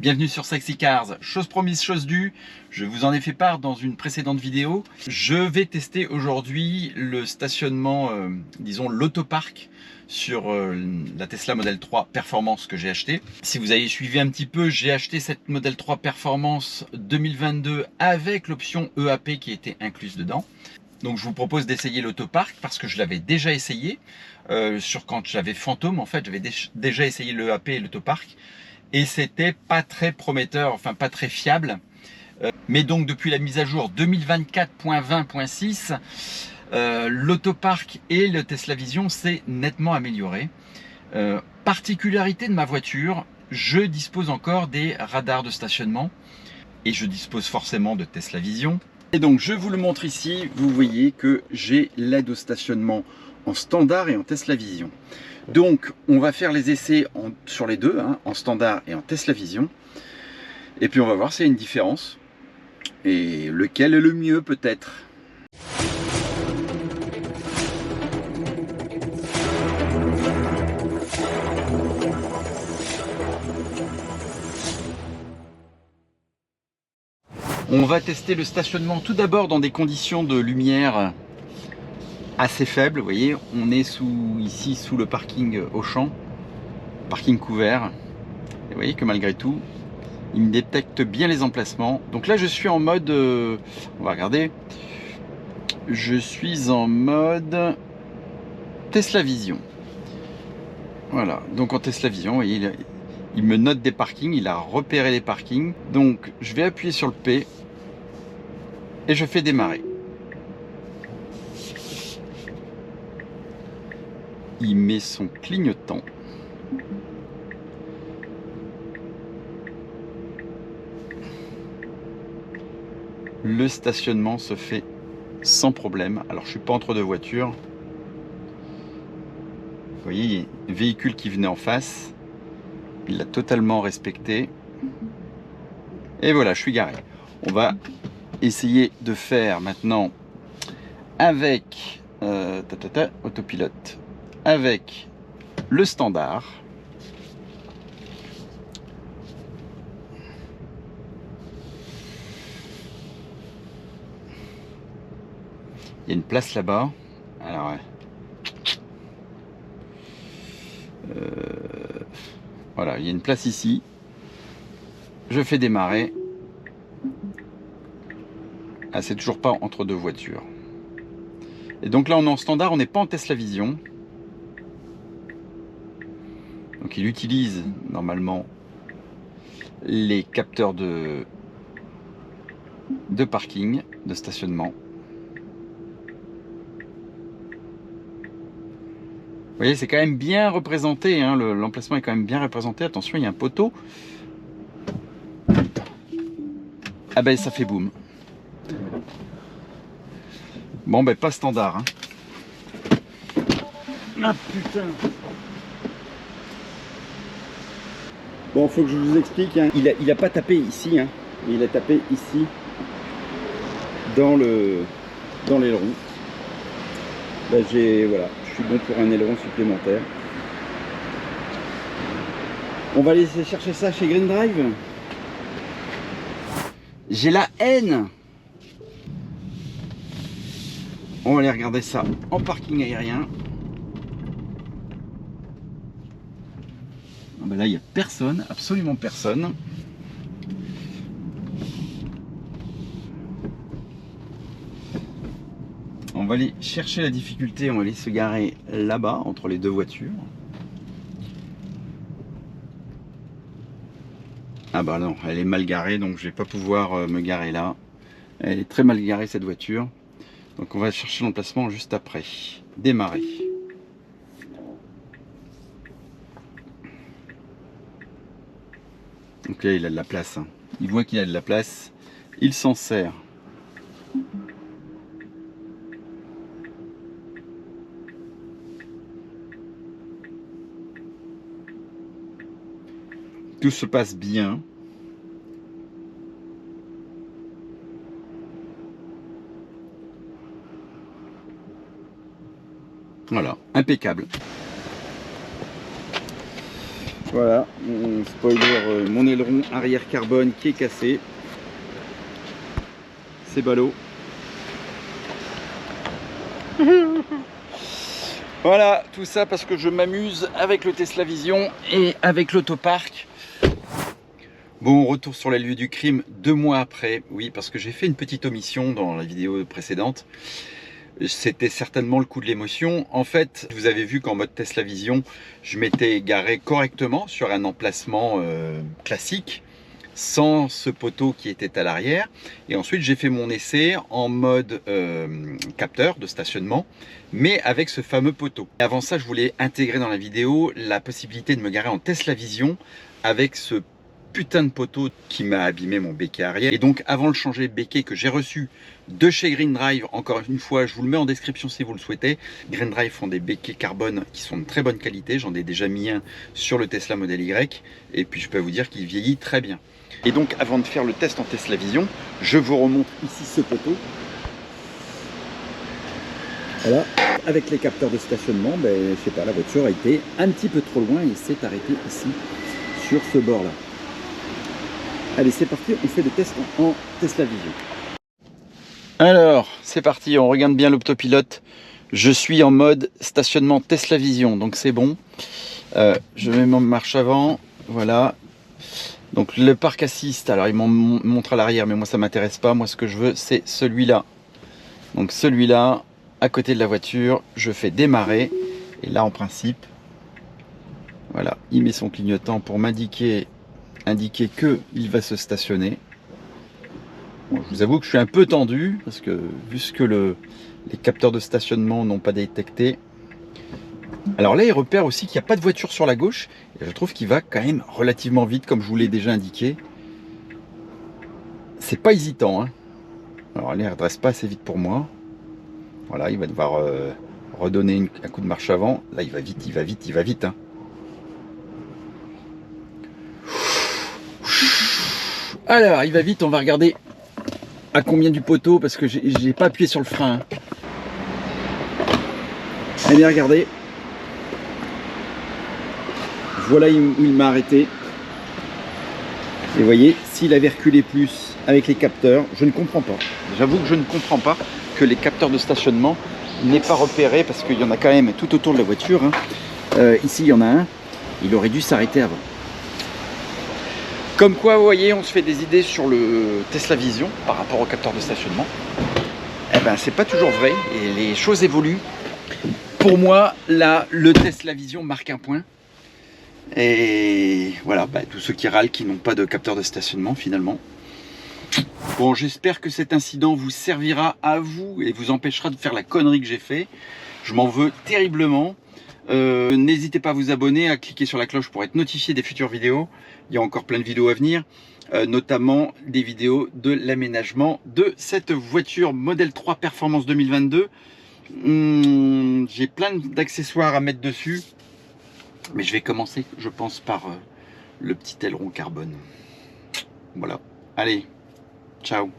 Bienvenue sur Sexy Cars. Chose promise, chose due, je vous en ai fait part dans une précédente vidéo. Je vais tester aujourd'hui le stationnement, disons l'autopark sur la Tesla Model 3 Performance que j'ai acheté. Si vous avez suivi un petit peu, j'ai acheté cette Model 3 Performance 2022 avec l'option EAP qui était incluse dedans. Donc je vous propose d'essayer l'autopark parce que je l'avais déjà essayé quand j'avais Phantom. En fait, j'avais déjà essayé le EAP et l'autopark et c'était pas très prometteur, enfin pas très fiable. Mais donc depuis la mise à jour 2024.20.6, l'autopark et le Tesla Vision s'est nettement amélioré. Particularité de ma voiture, je dispose encore des radars de stationnement et je dispose forcément de Tesla Vision. Et donc je vous le montre ici, vous voyez que j'ai l'aide au stationnement en standard et en Tesla Vision. Donc on va faire les essais sur les deux, en standard et en Tesla Vision. Et puis on va voir s'il y a une différence. Et lequel est le mieux peut-être. On va tester le stationnement tout d'abord dans des conditions de lumière assez faibles. Vous voyez, on est ici sous le parking Auchan, parking couvert. Et vous voyez que malgré tout, il me détecte bien les emplacements. Donc là, je suis en mode, on va regarder. Je suis en mode Tesla Vision. Voilà, donc en Tesla Vision, vous voyez, il me note des parkings, il a repéré les parkings. Donc je vais appuyer sur le P et je fais démarrer. Il met son clignotant. Le stationnement se fait sans problème. Alors je suis pas entre deux voitures. Vous voyez, il y a un véhicule qui venait en face. Il l'a totalement respecté. Et voilà, je suis garé. On va essayer de faire maintenant avec autopilote, avec le standard. Il y a une place là-bas. Alors, voilà, il y a une place ici. Je fais démarrer. Ah, c'est toujours pas entre deux voitures. Et donc là, on est en standard, on n'est pas en Tesla Vision. Donc il utilise normalement les capteurs de parking, de stationnement. Vous voyez, c'est quand même bien représenté, l'emplacement est quand même bien représenté. Attention, il y a un poteau. Ah ben ça fait boum. Bon ben pas standard. Ah putain. Bon, faut que je vous explique. Il a pas tapé ici, il a tapé ici dans l'aileron. Là voilà, je suis bon pour un aileron supplémentaire. On va aller chercher ça chez Green Drive. J'ai la haine. On va aller regarder ça en parking aérien. Ah ben là, il n'y a personne, absolument personne. On va aller chercher la difficulté, on va aller se garer là-bas, entre les deux voitures. Ah bah non, elle est mal garée, donc je vais pas pouvoir me garer là. Elle est très mal garée cette voiture. Donc on va chercher l'emplacement juste après. Démarrer. Donc là il a de la place. Il voit qu'il a de la place. Il s'en sert. Tout se passe bien. Voilà, impeccable. Voilà, mon spoiler, mon aileron arrière carbone qui est cassé. C'est ballot. Voilà, tout ça parce que je m'amuse avec le Tesla Vision et avec l'autopark. Bon, retour sur les lieux du crime 2 mois après. Oui, parce que j'ai fait une petite omission dans la vidéo précédente. C'était certainement le coup de l'émotion. En fait, vous avez vu qu'en mode Tesla Vision, je m'étais garé correctement sur un emplacement classique, sans ce poteau qui était à l'arrière. Et ensuite, j'ai fait mon essai en mode capteur de stationnement, mais avec ce fameux poteau. Avant ça, je voulais intégrer dans la vidéo la possibilité de me garer en Tesla Vision avec ce putain de poteau qui m'a abîmé mon béquet arrière. Et donc, avant de changer le béquet que j'ai reçu de chez Green Drive, encore une fois, je vous le mets en description si vous le souhaitez. Green Drive font des béquets carbone qui sont de très bonne qualité. J'en ai déjà mis un sur le Tesla Model Y. Et puis, je peux vous dire qu'il vieillit très bien. Et donc, avant de faire le test en Tesla Vision, je vous remonte ici ce poteau. Voilà, avec les capteurs de stationnement, ben, je sais pas, la voiture a été un petit peu trop loin et s'est arrêtée ici, sur ce bord-là. Allez, c'est parti, on fait le test en Tesla Vision. Alors, c'est parti, on regarde bien l'autopilote. Je suis en mode stationnement Tesla Vision, donc c'est bon. Je mets mon marche avant, voilà. Donc le parc assist, alors il m'en montre à l'arrière, mais moi ça m'intéresse pas. Moi ce que je veux, c'est celui-là. Donc celui-là, à côté de la voiture, je fais démarrer. Et là, en principe, voilà, il met son clignotant pour m'indiquer qu'il va se stationner. Bon, je vous avoue que je suis un peu tendu, parce que vu ce que les capteurs de stationnement n'ont pas détecté. Alors là, il repère aussi qu'il n'y a pas de voiture sur la gauche. Et je trouve qu'il va quand même relativement vite, comme je vous l'ai déjà indiqué. C'est pas hésitant, hein. Alors là, il ne redresse pas assez vite pour moi. Voilà, il va devoir redonner un coup de marche avant. Là, il va vite, il va vite, il va vite, hein. Alors, il va vite, on va regarder à combien du poteau, parce que j'ai pas appuyé sur le frein, hein. Allez, regardez. Voilà où il m'a arrêté. Et vous voyez, s'il avait reculé plus avec les capteurs, je ne comprends pas. J'avoue que je ne comprends pas que les capteurs de stationnement n'aient pas repéré, parce qu'il y en a quand même tout autour de la voiture, hein. Ici, il y en a un. Il aurait dû s'arrêter avant. Comme quoi, vous voyez, on se fait des idées sur le Tesla Vision par rapport aux capteurs de stationnement. Eh ben, c'est pas toujours vrai et les choses évoluent. Pour moi, là, le Tesla Vision marque un point. Et voilà, bah, tous ceux qui râlent, qui n'ont pas de capteur de stationnement finalement. Bon, j'espère que cet incident vous servira à vous et vous empêchera de faire la connerie que j'ai fait. Je m'en veux terriblement. N'hésitez pas à vous abonner, à cliquer sur la cloche pour être notifié des futures vidéos. Il y a encore plein de vidéos à venir, notamment des vidéos de l'aménagement de cette voiture Model 3 Performance 2022. J'ai plein d'accessoires à mettre dessus, mais je vais commencer, je pense, par le petit aileron carbone. Voilà, allez, ciao.